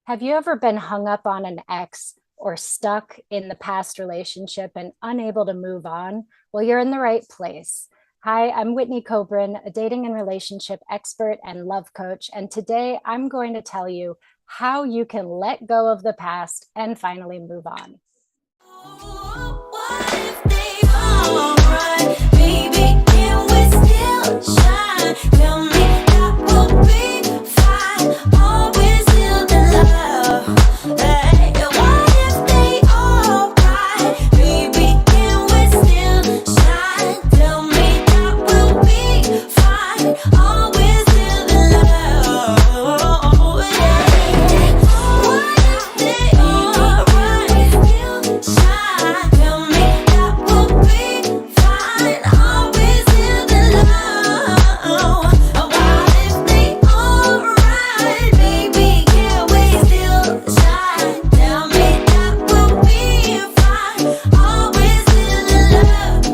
Have you ever been hung up on an ex or stuck in the past relationship and unable to move on? Well, you're in the right place. Hi, I'm Whitney Kobrin, a dating and relationship expert and love coach. And today I'm going to tell you how you can let go of the past and finally move on. What if they alright? Baby, can we still shine? Tell me that will be fine. Always still in love. Hey, what if they alright? Baby, can we still shine? Tell me that will be fine. Always still in love. Yeah. What if they alright? Still shine. Tell me that will be fine. Always still in love. What if they alright? Baby, can we still shine? Tell me that will be fine. Always still in love.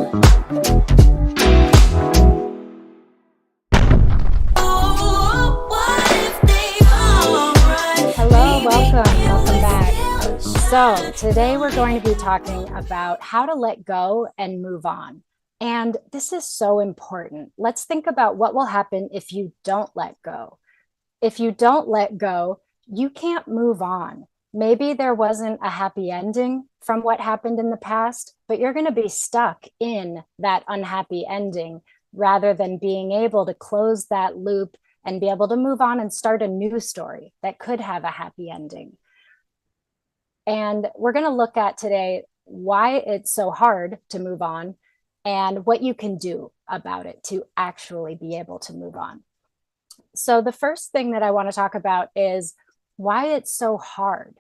Oh, what if they alright? Hello, Baby, welcome, can welcome we back. still So, shine? today we're going to be talking about how to let go and move on. And this is so important. Let's think about what will happen if you don't let go. If you don't let go, you can't move on. Maybe there wasn't a happy ending from what happened in the past, but you're going to be stuck in that unhappy ending rather than being able to close that loop and be able to move on and start a new story that could have a happy ending. And we're going to look at today why it's so hard to move on and what you can do about it to actually be able to move on. So, the first thing that I want to talk about is why it's so hard.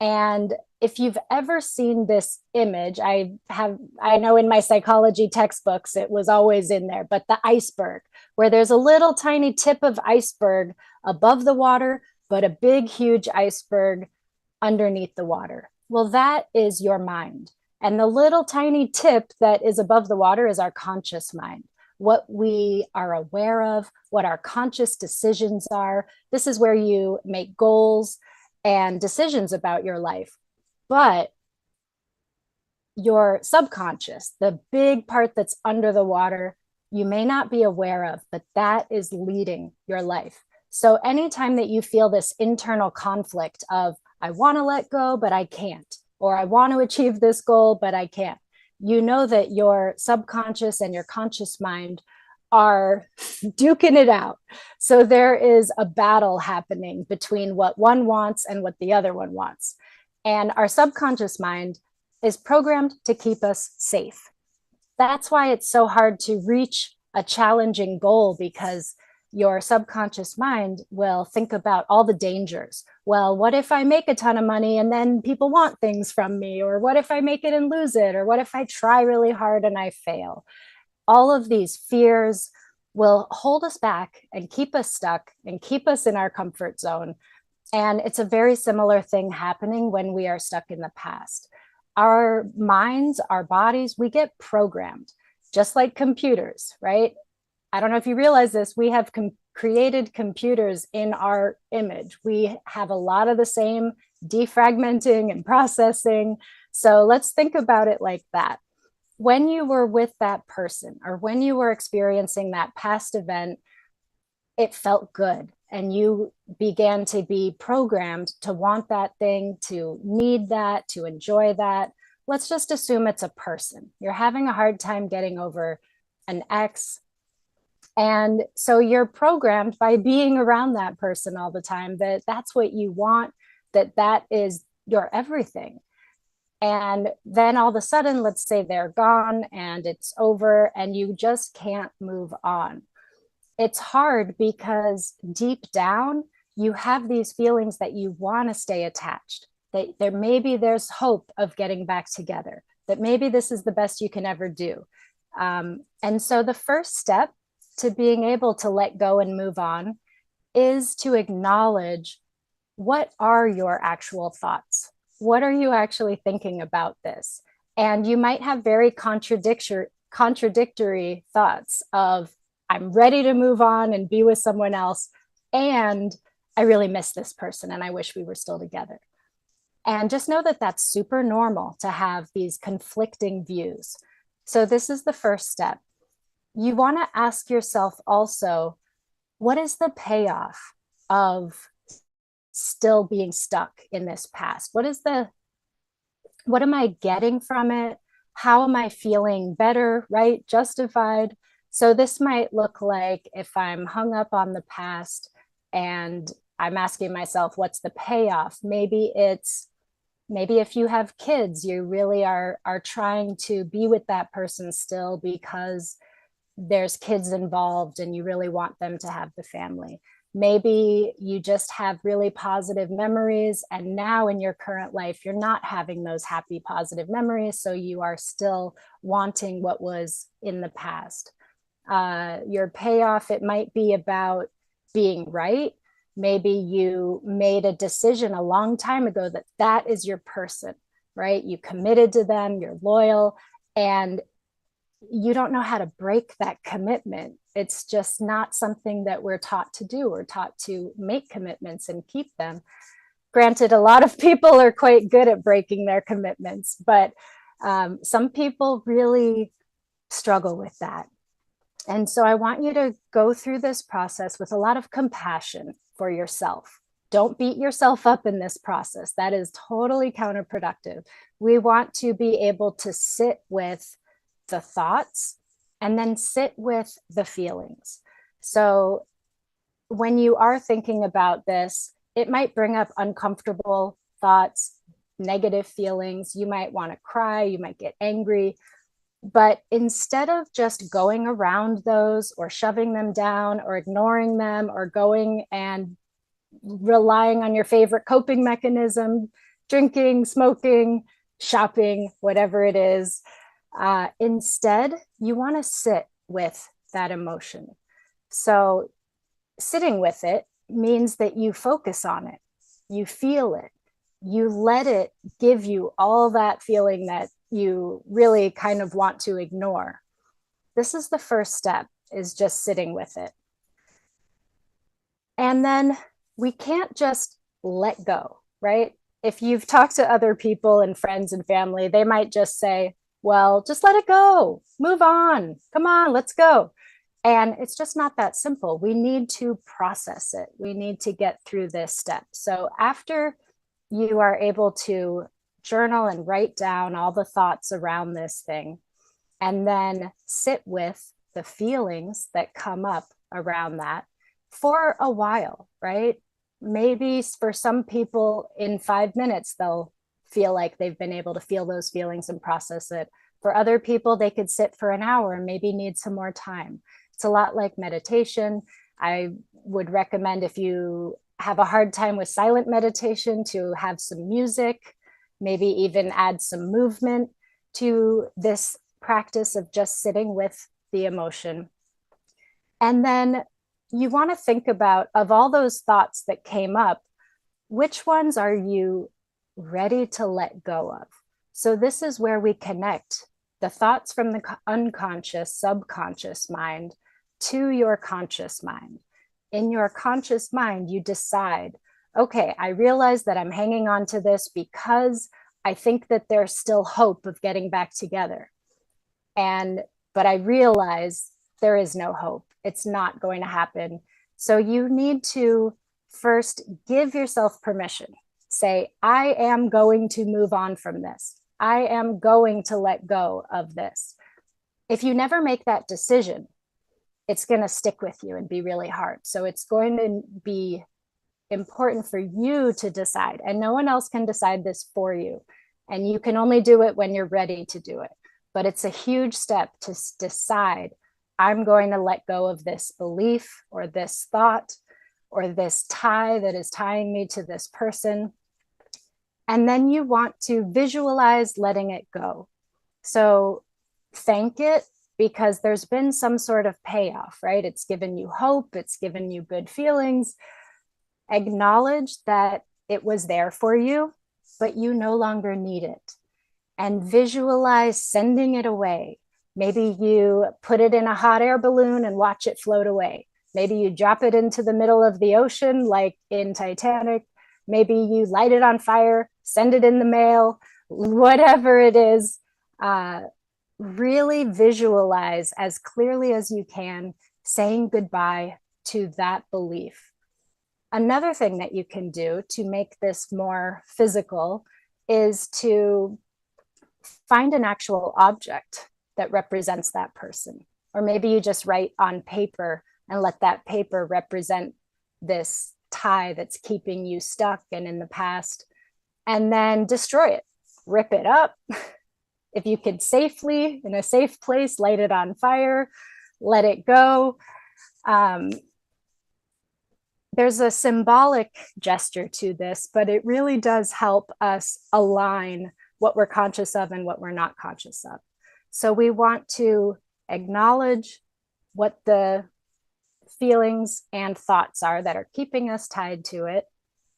And if you've ever seen this image, I know in my psychology textbooks, it was always in there, but the iceberg, where there's a little tiny tip of iceberg above the water, but a big, huge iceberg underneath the water. Well, that is your mind. And the little tiny tip that is above the water is our conscious mind, what we are aware of, what our conscious decisions are. This is where you make goals and decisions about your life. But your subconscious, the big part that's under the water, you may not be aware of, but that is leading your life. So anytime that you feel this internal conflict of, I want to let go, but I can't, or I want to achieve this goal, but I can't, you know that your subconscious and your conscious mind are duking it out. So there is a battle happening between what one wants and what the other one wants. And our subconscious mind is programmed to keep us safe. That's why it's so hard to reach a challenging goal, because your subconscious mind will think about all the dangers. Well, what if I make a ton of money and then people want things from me? Or what if I make it and lose it? Or what if I try really hard and I fail? All of these fears will hold us back and keep us stuck and keep us in our comfort zone. And it's a very similar thing happening when we are stuck in the past. Our minds, our bodies, we get programmed just like computers, right? I don't know if you realize this, we have created computers in our image. We have a lot of the same defragmenting and processing. So let's think about it like that. When you were with that person or when you were experiencing that past event, it felt good. And you began to be programmed to want that thing, to need that, to enjoy that. Let's just assume it's a person. You're having a hard time getting over an ex. And so you're programmed by being around that person all the time that that's what you want, that is your everything. And then all of a sudden, let's say they're gone and it's over and you just can't move on. It's hard because deep down, you have these feelings that you want to stay attached, that there's hope of getting back together, that maybe this is the best you can ever do. And so the first step to being able to let go and move on is to acknowledge, what are your actual thoughts? What are you actually thinking about this? And you might have very contradictory thoughts of, I'm ready to move on and be with someone else, and I really miss this person and I wish we were still together. And just know that that's super normal to have these conflicting views. So, this is the first step. You want to ask yourself also, what is the payoff of still being stuck in this past? What am I getting from it? How am I feeling better, right? Justified. So this might look like if I'm hung up on the past and I'm asking myself, what's the payoff? Maybe if you have kids, you really are trying to be with that person still because there's kids involved and you really want them to have the family. Maybe you just have really positive memories, and now in your current life, you're not having those happy, positive memories. So you are still wanting what was in the past. Your payoff, it might be about being right. Maybe you made a decision a long time ago that that is your person, right? You committed to them, you're loyal, and you don't know how to break that commitment. It's just not something that we're taught to do. We're taught to make commitments and keep them. Granted, a lot of people are quite good at breaking their commitments, but some people really struggle with that. And so I want you to go through this process with a lot of compassion for yourself. Don't beat yourself up in this process. That is totally counterproductive. We want to be able to sit with the thoughts and then sit with the feelings. So when you are thinking about this, it might bring up uncomfortable thoughts, negative feelings. You might want to cry, you might get angry. But instead of just going around those or shoving them down or ignoring them or going and relying on your favorite coping mechanism, drinking, smoking, shopping, whatever it is, instead, you want to sit with that emotion. So, sitting with it means that you focus on it, you feel it, you let it give you all that feeling that you really kind of want to ignore. This is the first step, is just sitting with it. And then we can't just let go, right? If you've talked to other people and friends and family, they might just say, well, just let it go, move on, come on, let's go. And it's just not that simple. We need to process it. We need to get through this step. So after you are able to journal and write down all the thoughts around this thing, and then sit with the feelings that come up around that for a while, right? Maybe for some people in 5 minutes, they'll feel like they've been able to feel those feelings and process it. For other people, they could sit for an hour and maybe need some more time. It's a lot like meditation. I would recommend, if you have a hard time with silent meditation, to have some music, maybe even add some movement to this practice of just sitting with the emotion. And then you want to think about, of all those thoughts that came up, which ones are you ready to let go of? So this is where we connect the thoughts from the unconscious, subconscious mind to your conscious mind. In your conscious mind, you decide, okay, I realize that I'm hanging on to this because I think that there's still hope of getting back together. But I realize there is no hope. It's not going to happen. So you need to first give yourself permission. Say, I am going to move on from this. I am going to let go of this. If you never make that decision, it's going to stick with you and be really hard. So it's going to be important for you to decide, and no one else can decide this for you. And you can only do it when you're ready to do it. But it's a huge step to decide, I'm going to let go of this belief or this thought or this tie that is tying me to this person. And then you want to visualize letting it go. So thank it, because there's been some sort of payoff, right? It's given you hope, it's given you good feelings. Acknowledge that it was there for you, but you no longer need it. And visualize sending it away. Maybe you put it in a hot air balloon and watch it float away. Maybe you drop it into the middle of the ocean, like in Titanic. Maybe you light it on fire, send it in the mail, whatever it is. Uh, really visualize as clearly as you can saying goodbye to that belief. Another thing that you can do to make this more physical is to find an actual object that represents that person. Or maybe you just write on paper and let that paper represent this tie that's keeping you stuck and in the past, and then destroy it, rip it up. If you could safely, in a safe place, light it on fire, let it go. Um, there's a symbolic gesture to this, but it really does help us align what we're conscious of and what we're not conscious of. So we want to acknowledge what the feelings and thoughts are that are keeping us tied to it.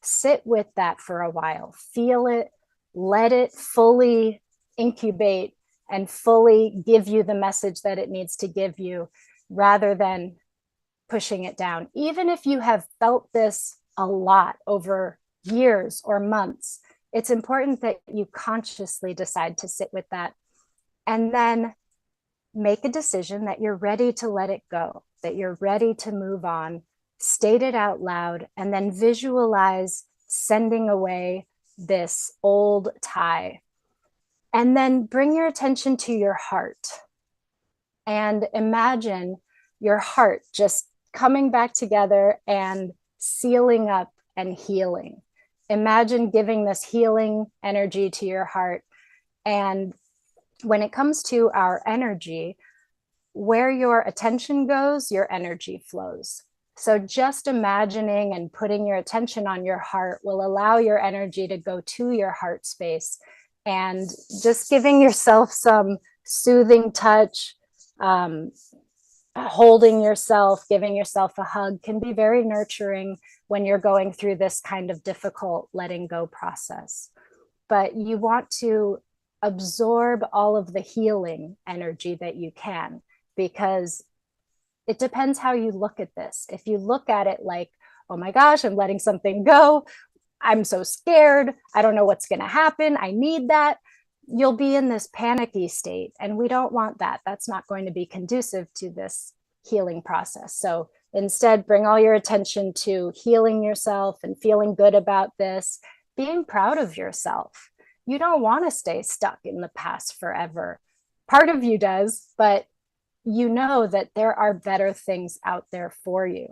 Sit with that for a while, feel it, let it fully incubate and fully give you the message that it needs to give you, rather than pushing it down. Even if you have felt this a lot over years or months, it's important that you consciously decide to sit with that and then make a decision that you're ready to let it go, that you're ready to move on, state it out loud, and then visualize sending away this old tie. And then bring your attention to your heart and imagine your heart just coming back together and sealing up and healing. Imagine giving this healing energy to your heart. And when it comes to our energy, where your attention goes, your energy flows. So just imagining and putting your attention on your heart will allow your energy to go to your heart space, and just giving yourself some soothing touch, holding yourself, giving yourself a hug can be very nurturing when you're going through this kind of difficult letting go process. But you want to absorb all of the healing energy that you can, because it depends how you look at this. If you look at it like, oh my gosh, I'm letting something go, I'm so scared, I don't know what's going to happen, I need that, you'll be in this panicky state. And we don't want that. That's not going to be conducive to this healing process. So instead, bring all your attention to healing yourself and feeling good about this, being proud of yourself. You don't want to stay stuck in the past forever. Part of you does, but you know that there are better things out there for you.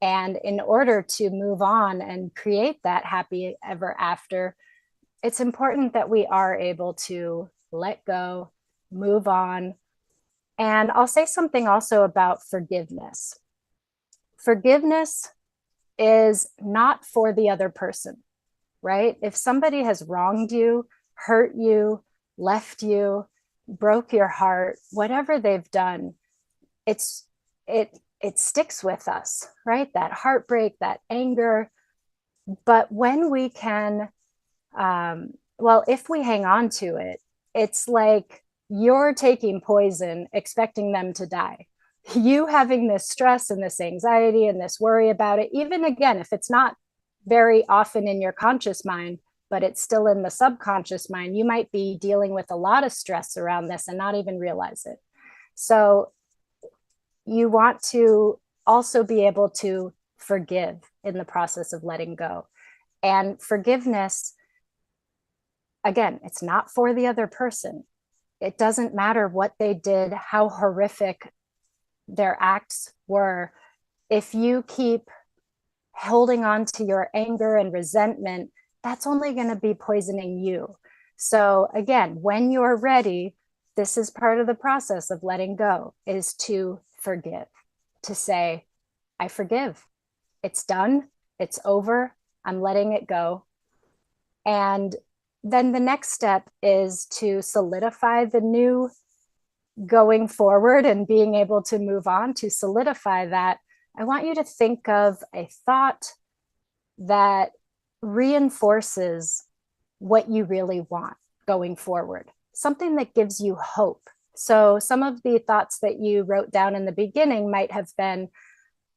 And in order to move on and create that happy ever after, it's important that we are able to let go, move on. And I'll say something also about forgiveness. Forgiveness is not for the other person, right? If somebody has wronged you, hurt you, left you, broke your heart, whatever they've done, it sticks with us, right? That heartbreak, that anger. But when we can, well, if we hang on to it, it's like you're taking poison, expecting them to die. You having this stress and this anxiety and this worry about it, even again, if it's not very often in your conscious mind, but it's still in the subconscious mind, you might be dealing with a lot of stress around this and not even realize it. So you want to also be able to forgive in the process of letting go. And forgiveness, again, it's not for the other person. It doesn't matter what they did, how horrific their acts were. If you keep holding on to your anger and resentment, that's only going to be poisoning you. So again, when you're ready, this is part of the process of letting go, is to forgive, to say, I forgive. It's done. It's over. I'm letting it go. And then the next step is to solidify the new going forward and being able to move on. To solidify that, I want you to think of a thought that reinforces what you really want going forward, something that gives you hope. So some of the thoughts that you wrote down in the beginning might have been,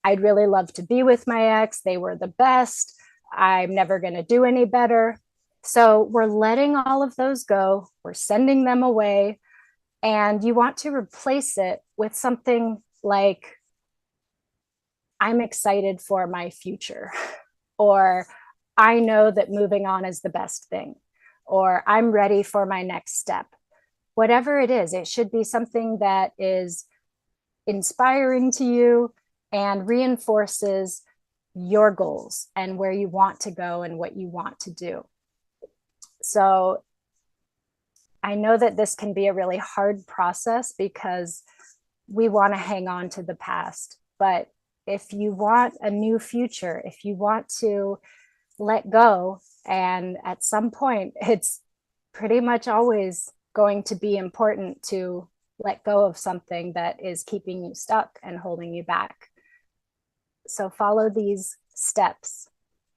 I'd really love to be with my ex. They were the best. I'm never going to do any better. So we're letting all of those go. We're sending them away. And you want to replace it with something like, I'm excited for my future, or I know that moving on is the best thing, or I'm ready for my next step. Whatever it is, it should be something that is inspiring to you and reinforces your goals and where you want to go and what you want to do. So I know that this can be a really hard process because we want to hang on to the past. But if you want a new future, if you want to let go, and at some point, it's pretty much always going to be important to let go of something that is keeping you stuck and holding you back. So follow these steps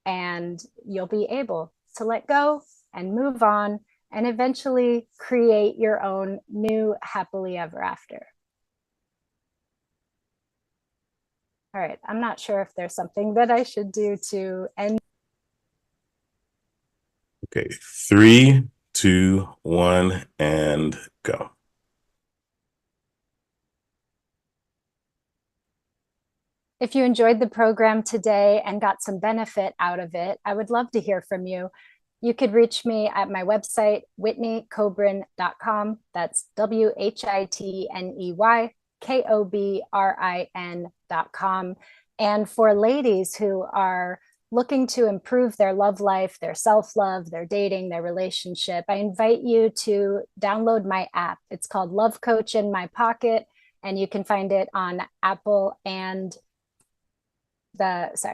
and you'll be able to let go and move on and eventually create your own new happily ever after. All right, I'm not sure if there's something that I should do to end. Okay, 3, 2, 1, and go. If you enjoyed the program today and got some benefit out of it, I would love to hear from you. You could reach me at my website, whitneykobrin.com. That's WHITNEYKOBRIN.com. And for ladies who are looking to improve their love life, their self-love, their dating, their relationship, I invite you to download my app. It's called Love Coach in My Pocket, and you can find it on Apple and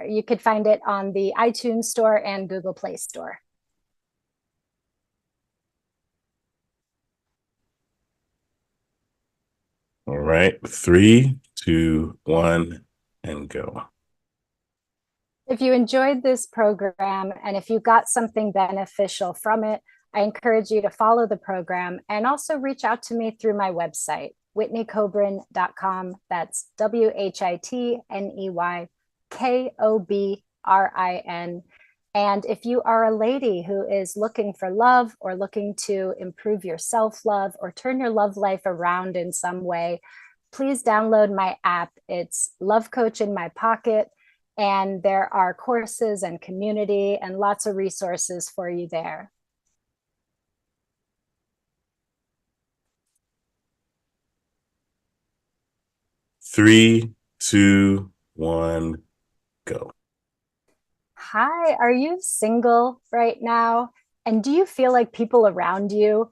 you could find it on the iTunes Store and Google Play Store. All right, 3, 2, 1, and go. If you enjoyed this program and if you got something beneficial from it, I encourage you to follow the program and also reach out to me through my website, whitneykobrin.com. That's WHITNEYKOBRIN. And if you are a lady who is looking for love or looking to improve your self-love or turn your love life around in some way, please download my app. It's Love Coach in My Pocket. And there are courses and community and lots of resources for you there. Three, 2, 1, go. Hi, are you single right now? And do you feel like people around you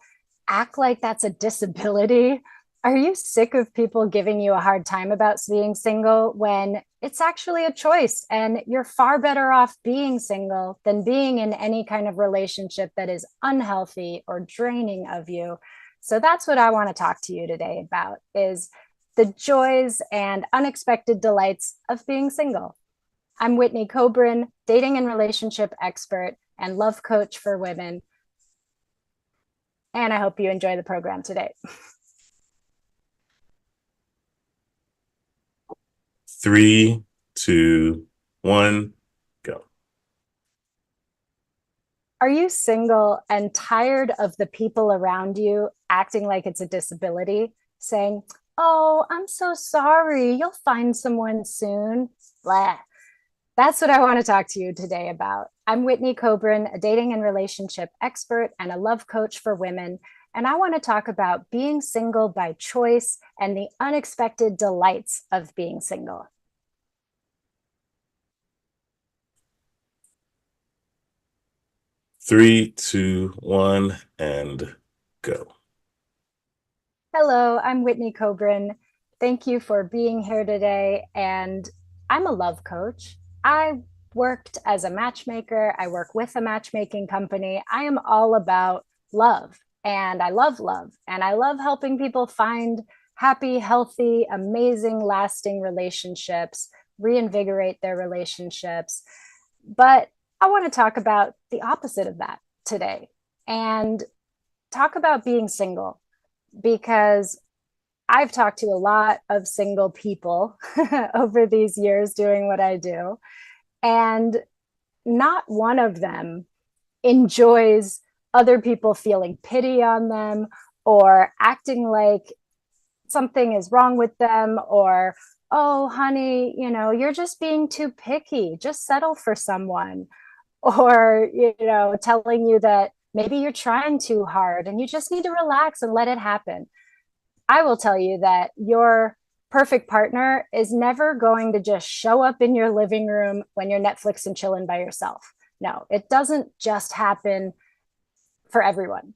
act like that's a disability? Are you sick of people giving you a hard time about being single when it's actually a choice and you're far better off being single than being in any kind of relationship that is unhealthy or draining of you? So that's what I want to talk to you today about, is the joys and unexpected delights of being single. I'm Whitney Kobrin, dating and relationship expert and love coach for women. And I hope you enjoy the program today. 3, 2, 1, go. Are you single and tired of the people around you acting like it's a disability, saying, "Oh, I'm so sorry, you'll find someone soon"? Blah. That's what I want to talk to you today about. I'm Whitney Kobrin, a dating and relationship expert and a love coach for women. And I want to talk about being single by choice and the unexpected delights of being single. Three, 2, 1, and go. Hello, I'm Whitney Kobrin. Thank you for being here today. And I'm a love coach. I worked as a matchmaker. I work with a matchmaking company. I am all about love, and I love love. And I love helping people find happy, healthy, amazing, lasting relationships, reinvigorate their relationships. But I want to talk about the opposite of that today and talk about being single, because I've talked to a lot of single people over these years doing what I do, and not one of them enjoys other people feeling pity on them or acting like something is wrong with them, or, oh, honey, you're just being too picky. Just settle for someone. Or, telling you that maybe you're trying too hard and you just need to relax and let it happen. I will tell you that your perfect partner is never going to just show up in your living room when you're Netflix and chilling by yourself. No, it doesn't just happen for everyone.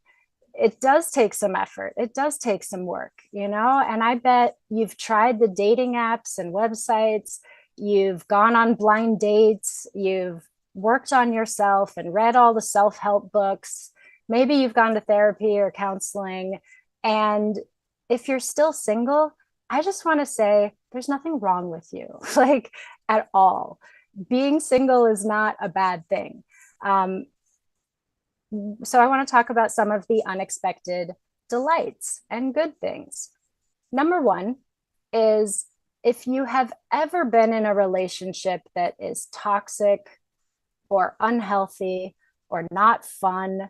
It does take some effort. It does take some work, and I bet you've tried the dating apps and websites. You've gone on blind dates. You've worked on yourself and read all the self-help books. Maybe you've gone to therapy or counseling. And if you're still single, I just want to say there's nothing wrong with you, like, at all. Being single is not a bad thing. So I want to talk about some of the unexpected delights and good things. Number one is, if you have ever been in a relationship that is toxic or unhealthy or not fun,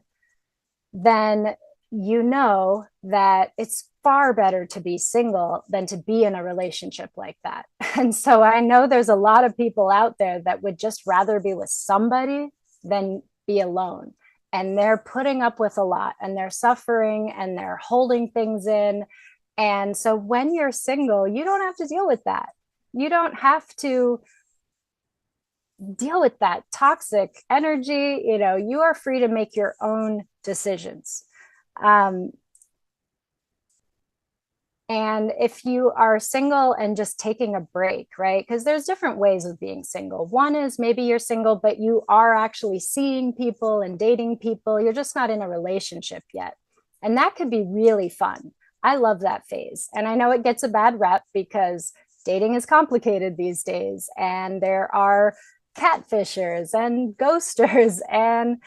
then you know that it's far better to be single than to be in a relationship like that. And so I know there's a lot of people out there that would just rather be with somebody than be alone. And they're putting up with a lot, and they're suffering, and they're holding things in. And so when you're single, you don't have to deal with that. You don't have to deal with that toxic energy. You are free to make your own decisions. Um, and if you are single and just taking a break, right? Because there's different ways of being single. One is maybe you're single, but you are actually seeing people and dating people. You're just not in a relationship yet. And that could be really fun. I love that phase. And I know it gets a bad rep because dating is complicated these days. And there are catfishers and ghosters and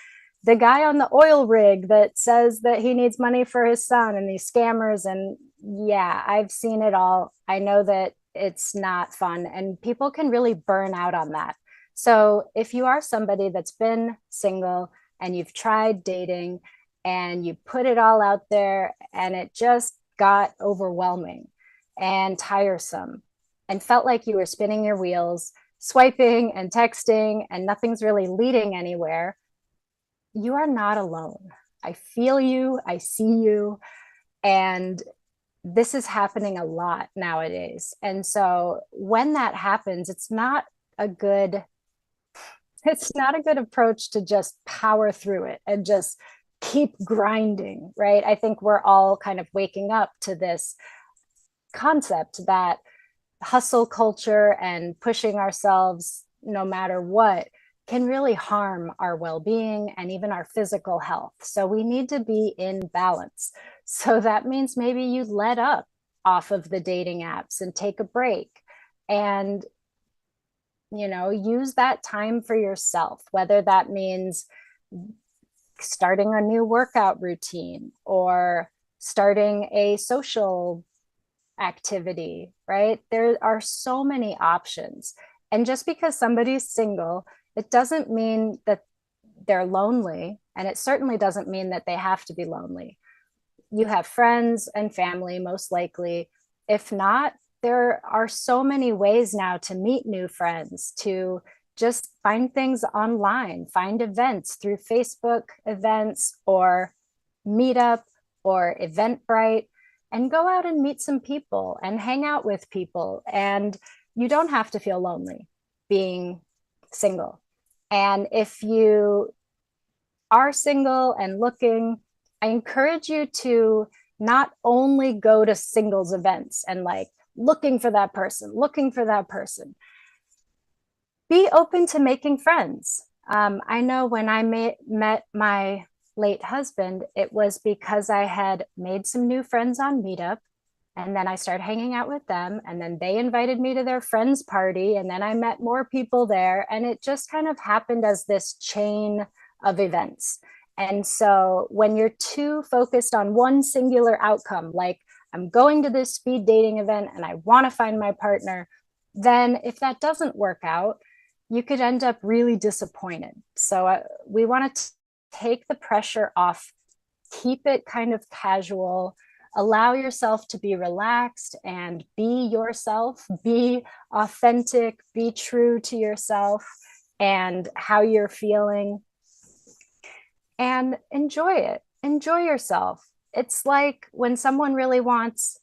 the guy on the oil rig that says that he needs money for his son, and these scammers. And yeah, I've seen it all. I know that it's not fun, and people can really burn out on that. So if you are somebody that's been single and you've tried dating and you put it all out there and it just got overwhelming and tiresome and felt like you were spinning your wheels, swiping and texting, and nothing's really leading anywhere, you are not alone. I feel you, I see you, and this is happening a lot nowadays. And so when that happens, it's not a good approach to just power through it and just keep grinding, right? I think we're all kind of waking up to this concept that hustle culture and pushing ourselves no matter what can really harm our well-being and even our physical health. So we need to be in balance. So that means maybe you let up off of the dating apps and take a break and use that time for yourself, whether that means starting a new workout routine or starting a social activity, right? There are so many options. And just because somebody's single, it doesn't mean that they're lonely. And it certainly doesn't mean that they have to be lonely. You have friends and family, most likely. If not, there are so many ways now to meet new friends, to just find things online, find events through Facebook events or Meetup or Eventbrite, and go out and meet some people and hang out with people. And you don't have to feel lonely being single. And if you are single and looking, I encourage you to not only go to singles events and like looking for that person. Be open to making friends. I know when I met my late husband, it was because I had made some new friends on Meetup. And then I started hanging out with them. And then they invited me to their friend's party. And then I met more people there. And it just kind of happened as this chain of events. And so when you're too focused on one singular outcome, like I'm going to this speed dating event and I want to find my partner, then if that doesn't work out, you could end up really disappointed. So we want to take the pressure off, keep it kind of casual, allow yourself to be relaxed and be yourself, be authentic, be true to yourself and how you're feeling, and enjoy it. Enjoy yourself. It's like when someone really wants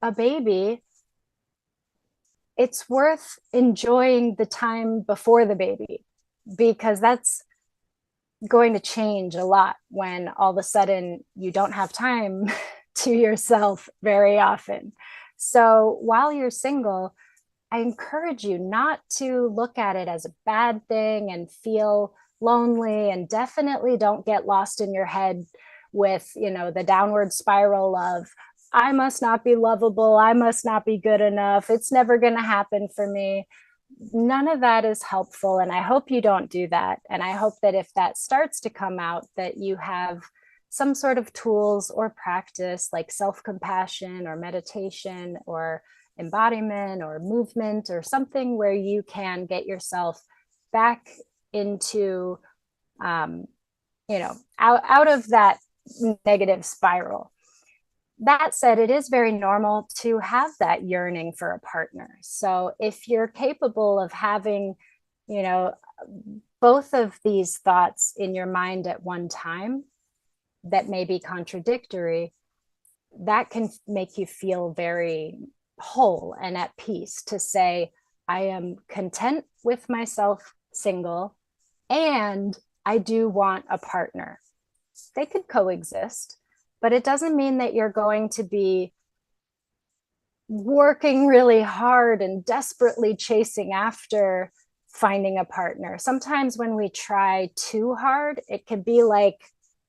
a baby, it's worth enjoying the time before the baby, because that's going to change a lot when all of a sudden you don't have time to yourself very often. So while you're single, I encourage you not to look at it as a bad thing and feel lonely, and definitely don't get lost in your head with, the downward spiral of, I must not be lovable, I must not be good enough, it's never going to happen for me. None of that is helpful, and I hope you don't do that. And I hope that if that starts to come out, that you have some sort of tools or practice like self-compassion or meditation or embodiment or movement or something where you can get yourself back into out of that negative spiral. That said, it is very normal to have that yearning for a partner. So if you're capable of having, you know, both of these thoughts in your mind at one time that may be contradictory, that can make you feel very whole and at peace to say, I am content with myself single, and I do want a partner. They could coexist, but it doesn't mean that you're going to be working really hard and desperately chasing after finding a partner. Sometimes when we try too hard, it can be like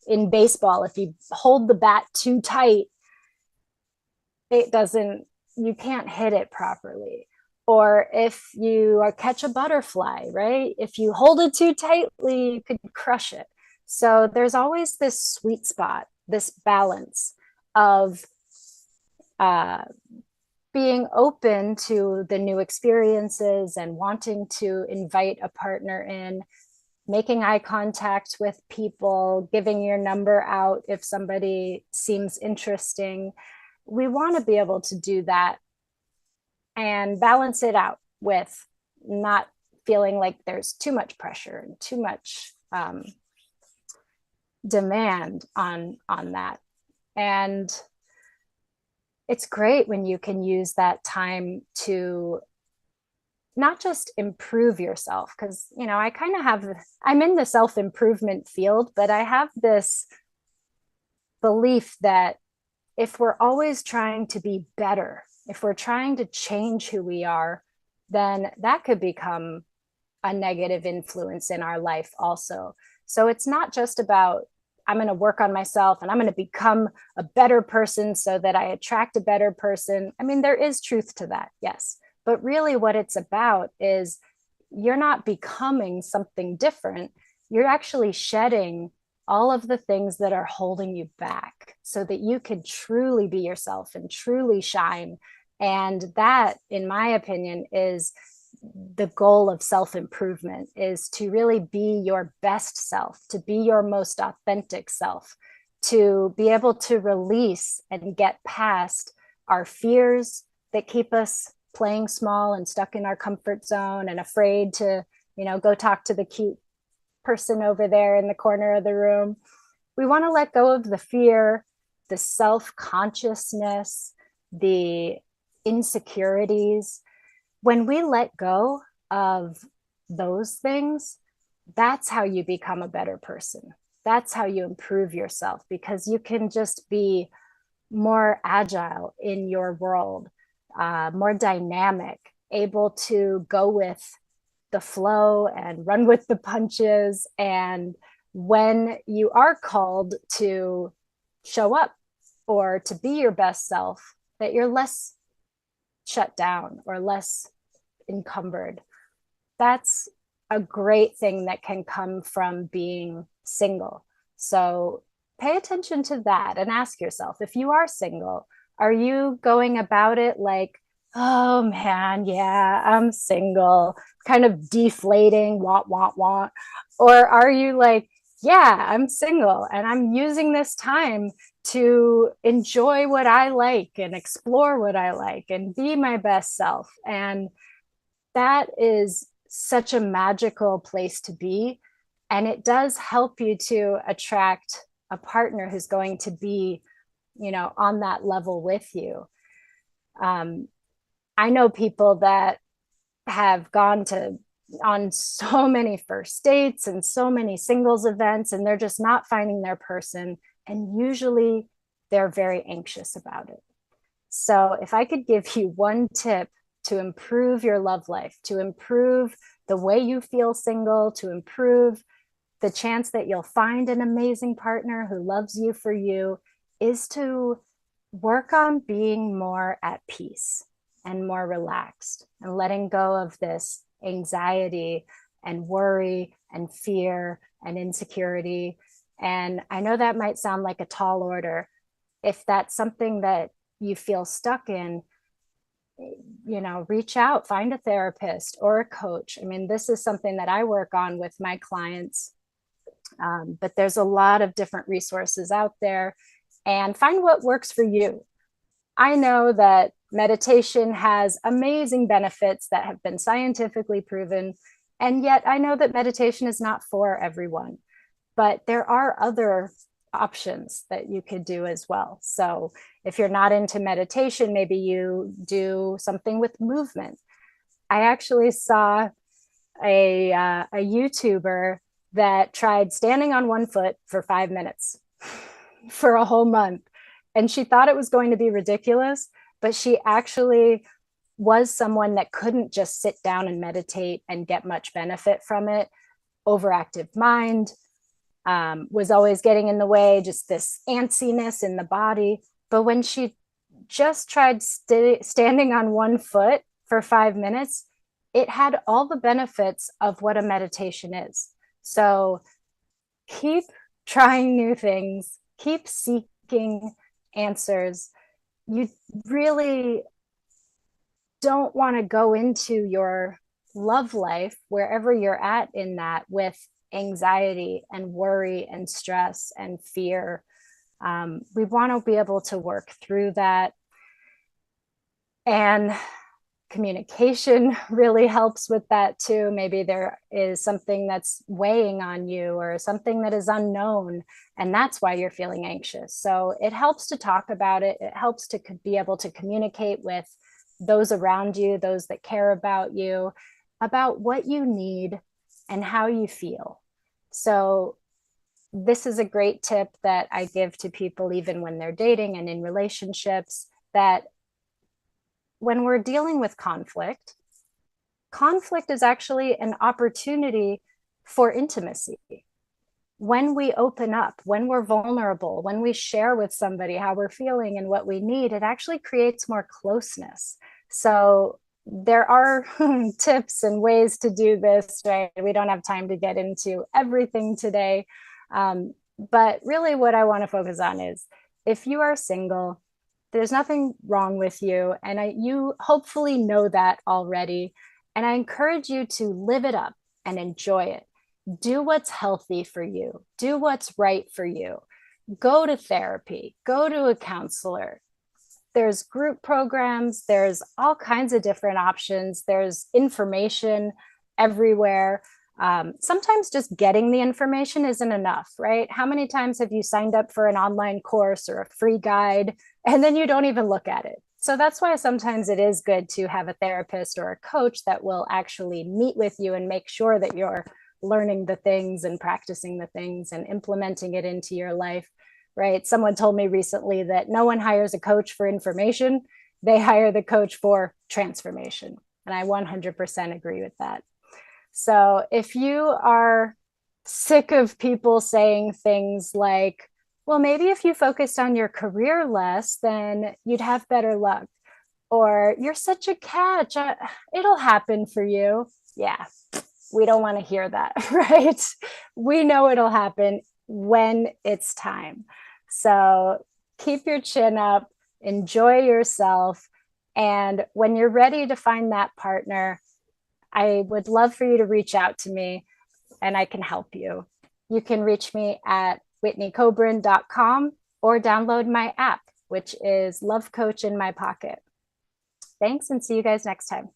in baseball, if you hold the bat too tight, you can't hit it properly. Or if you catch a butterfly, right? If you hold it too tightly, you could crush it. So there's always this sweet spot, this balance of being open to the new experiences and wanting to invite a partner in, making eye contact with people, giving your number out if somebody seems interesting. We want to be able to do that and balance it out with not feeling like there's too much pressure and too much demand on that. And it's great when you can use that time to not just improve yourself, because I kind of I'm in the self-improvement field, but I have this belief that if we're always trying to be better, if we're trying to change who we are, then that could become a negative influence in our life also. So it's not just about, I'm going to work on myself and I'm going to become a better person so that I attract a better person. I mean, there is truth to that, yes. But really what it's about is you're not becoming something different. You're actually shedding all of the things that are holding you back so that you can truly be yourself and truly shine. And that, in my opinion, is the goal of self-improvement, is to really be your best self, to be your most authentic self, to be able to release and get past our fears that keep us playing small and stuck in our comfort zone and afraid to, go talk to the cute person over there in the corner of the room. We want to let go of the fear, the self-consciousness, the insecurities. When we let go of those things, that's how you become a better person. That's how you improve yourself, because you can just be more agile in your world, more dynamic, able to go with the flow and run with the punches. And when you are called to show up or to be your best self, that you're less shut down or less encumbered. That's a great thing that can come from being single. So pay attention to that and ask yourself, if you are single, Are you going about it like, oh man, yeah, I'm single, kind of deflating, want? Or are you like, yeah, I'm single and I'm using this time to enjoy what I like and explore what I like and be my best self? And that is such a magical place to be. And it does help you to attract a partner who's going to be, on that level with you. Um, I know people that have gone to on so many first dates and so many singles events, and they're just not finding their person. And usually they're very anxious about it. So, if I could give you one tip to improve your love life, to improve the way you feel single, to improve the chance that you'll find an amazing partner who loves you for you, is to work on being more at peace and more relaxed and letting go of this anxiety and worry and fear and insecurity. And I know that might sound like a tall order. If that's something that you feel stuck in, reach out, find a therapist or a coach. I mean, this is something that I work on with my clients, but there's a lot of different resources out there, and find what works for you. I know that meditation has amazing benefits that have been scientifically proven, and yet I know that meditation is not for everyone, but there are other options that you could do as well. So if you're not into meditation, maybe you do something with movement. I actually saw a YouTuber that tried standing on one foot for 5 minutes for a whole month. And she thought it was going to be ridiculous, but she actually was someone that couldn't just sit down and meditate and get much benefit from it. Overactive mind, was always getting in the way, just this antsiness in the body. But when she just tried standing on one foot for 5 minutes, it had all the benefits of what a meditation is. So keep trying new things, keep seeking answers. You really don't want to go into your love life, wherever you're at in that, with anxiety and worry and stress and fear. We want to be able to work through that. And communication really helps with that too. Maybe there is something that's weighing on you or something that is unknown, and that's why you're feeling anxious. So it helps to talk about it. It helps to be able to communicate with those around you, those that care about you, about what you need and how you feel. So this is a great tip that I give to people, even when they're dating and in relationships, that when we're dealing with conflict, conflict is actually an opportunity for intimacy. When we open up, when we're vulnerable, when we share with somebody how we're feeling and what we need, it actually creates more closeness. So there are tips and ways to do this, right? We don't have time to get into everything today. But really, what I want to focus on is, if you are single, there's nothing wrong with you. And you hopefully know that already. And I encourage you to live it up and enjoy it. Do what's healthy for you, do what's right for you. Go to therapy, go to a counselor. There's group programs, there's all kinds of different options, there's information everywhere. Sometimes just getting the information isn't enough, right? How many times have you signed up for an online course or a free guide and then you don't even look at it? So that's why sometimes it is good to have a therapist or a coach that will actually meet with you and make sure that you're learning the things and practicing the things and implementing it into your life, right? Someone told me recently that no one hires a coach for information, they hire the coach for transformation. And I 100% agree with that. So if you are sick of people saying things like, well, maybe if you focused on your career less, then you'd have better luck. Or you're such a catch, it'll happen for you. Yeah, we don't want to hear that, right? We know it'll happen when it's time. So keep your chin up, enjoy yourself. And when you're ready to find that partner, I would love for you to reach out to me and I can help you. You can reach me at whitneykobrin.com or download my app, which is Love Coach in My Pocket. Thanks, and see you guys next time.